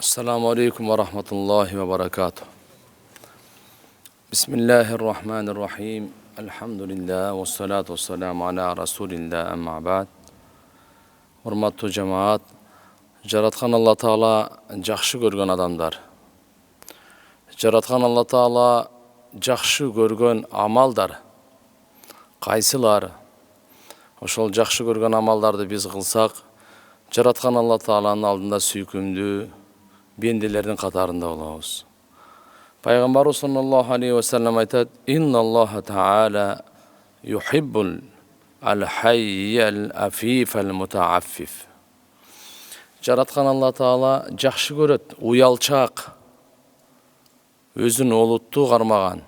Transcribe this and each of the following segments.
Assalamu alaikum wa rahmatullahi wa barakatuh. Bismillahirrahmanirrahim. Alhamdulillah wa salatu wa salamu ala rasulillah amma ba'd. Hurmatly jamaat, Jaratkan Allah Taala жақшы көрген адамдар. Jaratkan Allah Taala жақшы көрген амалдар. Қайсылар? Ошол жақшы көрген амалдарды biz кылсак, Jaratkan Allah Taalанын алдында сүйкүмдүү бенделердің қатарында болабыз. Пайғамбар саллаллаху алейхи ва саллям айтады: "Инналлаха таала юхиббул ал-хайял афифал мутааффиф." Жараткан Алла Таала жақшы көрөт уялчак, өзүн олуттуу кармаган,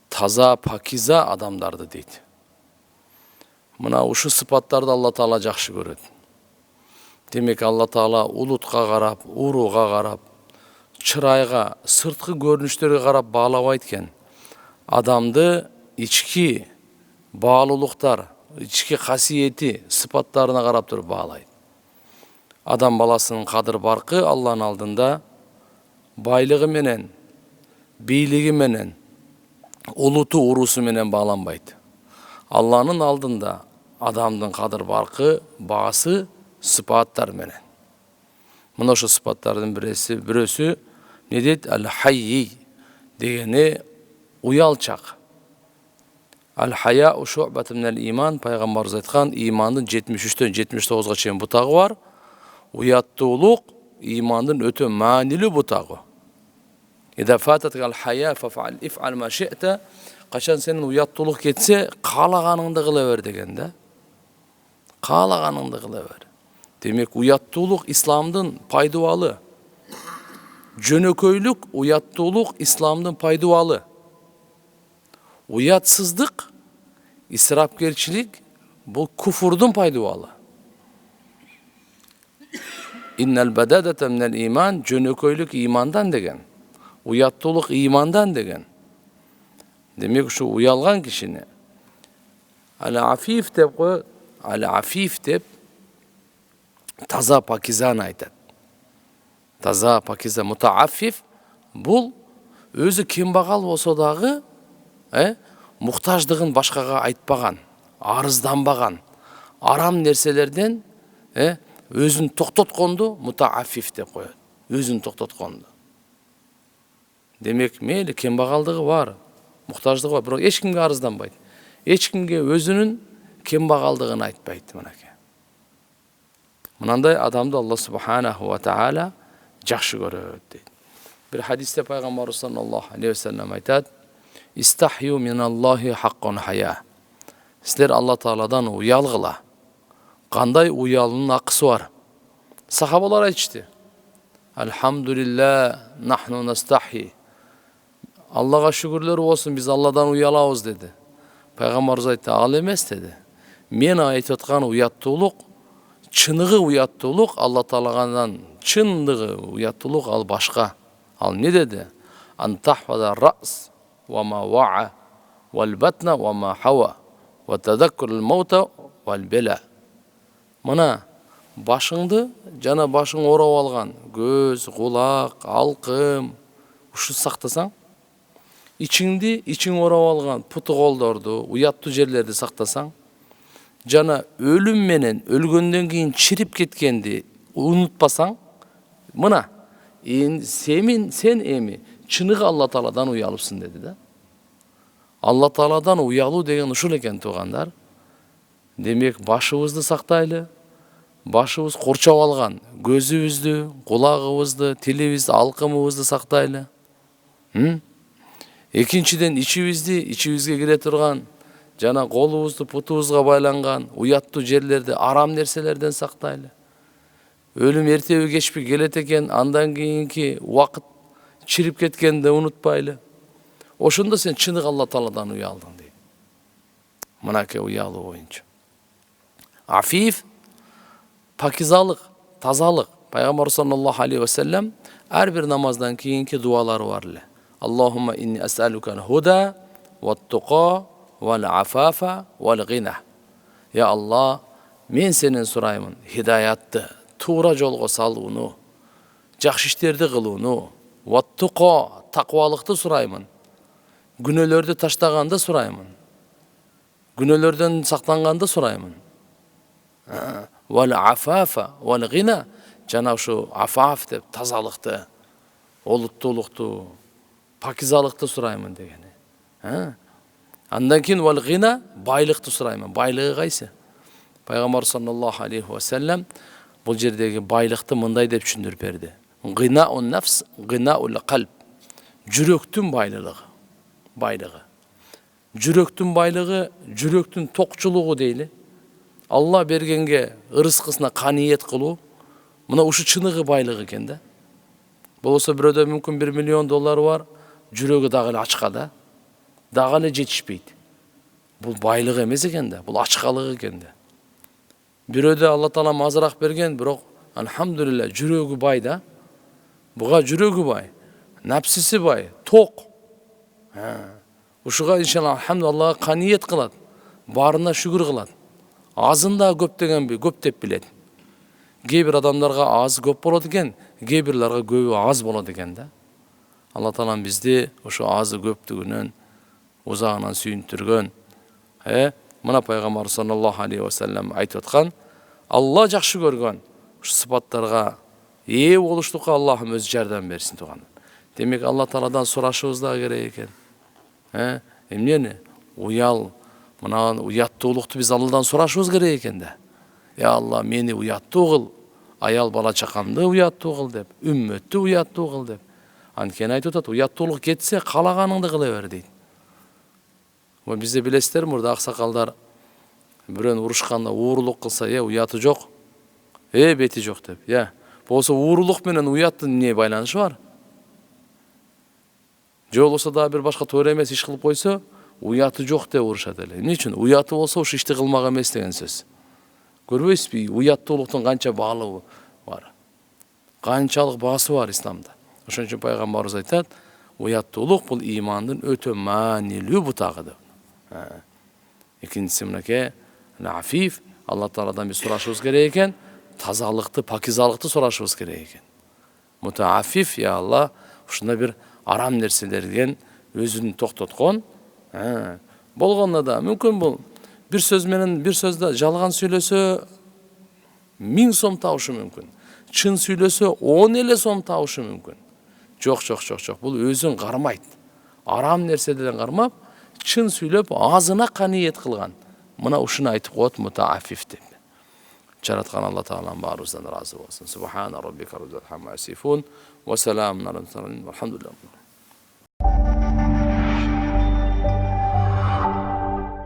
таза, пакиза адамдарды дейт. Мына ушу сыпаттарды Алла Таала жақшы көрөт. Демек Алла Таала улутка карап, урууга карап, чырайга, сырткы көрүнүштөргө карап баалабайт экен. Адамды ички баалуулуктар, ички касиети, сыпаттарына карап туруп баалайт. Адам баласынын кадыр баркы Алланын алдында байлыгы менен, бийлиги менен, улуту уруусу менен бааланбайт. Алланын алдында адамдын кадыр баркы, баасы sıfatlar менен. Мына ошо sıfatlardan birisi ne дейт? Al-hayy дегени уялчак. Al-haya şu'batun minel iman. Пайгамбарыбыз айткан, имандын 73-төн 79-га чейин бутагы бар. Уяттуулук имандын өтө маанилүү бутагы. Ида фататка al-haya fa'al ma shi'ta. Качан сенин уяттуулук кетсе, каалаганыңды кыла бер деген да. Каалаганыңды кыла бер. Demek uyattуулук İslam'dın пайдубалы. Жөнөкөйлүк, уяттуулук İslam'dın пайдубалы. Уятсыздык, исрапкерчилик бул куфурдун пайдубалы. Иннал бададата минал иман, жөнөкөйлүк имандан деген. Уяттуулук имандан деген. Демек ушу уялган кишини ал-афиф деп коет, ал-афиф деп таза пакизаны айтат. Таза пакиза мутааффиф бул өзү кембагал болсо дагы, муктаждыгын башкага айтпаган, арызданбаган, арам нерселерден өзүн токтотконду мутааффиф деп коет. Өзүн токтотконду. Демек мейли кембагалдыгы бар, муктаждыгы бар, бирок эч кимге арызданбайт. Эч кимге өзүнүн кембагалдыгын айтпайт мынакей. Мынандай адамды Алла субханаху ва таала жақшы көрөт дейт. Бир хадисте пайгамбар саллаллаху алейхи ва саллям айтат: "Истахью миналлахи хаккун хая." Силер Алла Тааладан уялгыла. Кандай уялуунун акысы бар? Сахабалар айтышты: "Алхамдулилlah, нахну настахи." Аллага шүгүрлөр болсун, биз Алладан уялабыз деди. Пайгамбарыбыз айтты: "Ал эмес" деди. Мен айтып аткан уяттуулук, чыныгы уяттуулук Алла Таалагандан, чындыгы уяттуулук ал башка. Ал не деди? Антахфада рас ва ма ваа вал батна ва ма хава ва тадаккурул маута вал бела. Мына башыңды жана башың ороп алган көз, кулак, алкым ушу сактасаң, ичиң ороп алган путу колдорду, уяттуу жерлерди сактасаң, жана өлүм менен өлгөндөн кийин чирип кеткенди унутпасаң, мына сен эми чыныгы Алла Тааладан уялыпсың деди да. Алла Тааладан уялуу деген ушул экен туугандар. Демек башыбызды сактайлы, башыбыз корчоп алган көзүбүздү, кулагыбызды, тилибизди, алкымыбызды сактайлы. Экинчиден ичибизге кире турган жана колубузду, путубузга байланган уяттуу жерлерди, арам нерселерден сактайлы. Өлүм эртеби кечпи келет экен, андан кийинки убакыт чирип кеткенди унутпайлы. Ошондо сен чыныгы Алла Тааладан уялдың дейт. Мынакей уялуу боюнча. Афиф, пакизалык, тазалык. Пайгамбар саллаллаху алейхи ва саллям ар бир намаздан кийинки дуалары бар эле. Аллахумма инни ас'алука худа ват-туқа вал-афафа вал-гина. Я Алла, мен сенен сураймын хидаятты, туура жолго салууну, жакшы иштерди кылууну, ваттуко, таквалыкты сураймын. Күнөөлөрдү таштаганды сураймын. Күнөөлөрдөн сактанганды сураймын. Вал афафа, вал гина, жана ушу афаф деп тазалыкты, олуттуулукту, пакизалыкты сураймын дегени. Андан кийин вал гина, байлыкты сураймын. Байлыгы кайсы? Пайгамбар саллаллаху алейхи ва саллям бул жердеги байлыкты мындай деп түшүндүрүп берди. Гинаун нафс, гинаул калб. Жүрөктүн байлыгы. Жүрөктүн байлыгы, жүрөктүн токчулугу дейли. Алла бергенге ырыскысына каниет кылуу, мына ушу чыныгы байлык экен да. Болсо бирөөдө мүмкүн $1 миллион бар, жүрөгү дагы эле ачка да. Дагы эле жетишпейт. Бул байлык эмес экен да, бул ачкалык экен да. Бирөөдө Алла Таала азыраак берген, бирок алхамдулилла жүрөгү бай да. Буга жүрөгү бай, напсиси бай, ток. Ушуга иншалла алхамдулилла каниет кылат, барына шүгүр кылат. Азында көп дегенби, көп деп билет. Кээ бир адамдарга аз көп болот экен, кээ бирлерге көбү аз болот экен да. Алла Таала бизди ошо азы көптүгүнөн узагынан сүйүндүргөн. Мына пайгамбар саллаллаху алейхи ва саллям айтып аткан, Алла жакшы көргөн ушу сыпаттарга ээ болуштукка Аллахым өзү жардам берсин туган. Демек Алла Тааладан сурашыбыз да керек экен. Эмнени? Уял, мына уяттуулукту биз Алладан сурашыбыз керек экен да. Я Алла, мени уяттуу кыл, аял бала чакамды уяттуу кыл деп, үммөттү уяттуу кыл деп. Анткени айтып атат, уяттуулук кетсе калаганыңды кыла бер дейт. Бизде билесиздер, мурда аксакалдар бирөөнү урушканда уурулук кылса, уяты жок, бети жок деп. Болсо уурулук менен уяттын эмне байланышы бар? Же болсо да бир башка туура эмес иш кылып койсо, уяты жок деп урушат эле. Эмне үчүн? Уяты болсо ушу ишти кылмак эмес деген сөз. Көрбөйсүзбү? Уяттуулуктун канча баалыгы бар. Канчалык баасы бар исламда. Ошон үчүн пайгамбарыбыз айтат, уяттуулук бул имандын өтө маанилүү бутагы деп. Экинчиси мынакей, афиф, Алла Тааладан биз сурашыбыз керек экен, тазалыкты, пакизалыкты сурашыбыз керек экен. Мутаафиф, я Алла, ушундай бир арам нерселерден өзүн токтоткон. Болгондо да мүмкүн бул бир сөз менен бир сөздө жалган сүйлөсө 1000 сом табышы мүмкүн. Чын сүйлөсө 10 сом табышы мүмкүн. Жок. Бул өзүн кармайт. Арам нерседен кармап, чын сүйлөп, азына каниет кылган. Мына ушуну айтып коет мутаафиф деп. Жараткан Алла Таалам баарыбыздан ыраазы болсун. Субхана роббика раббил хамма ясифун ва саламун алал мурсалин. Алхамдулилlah.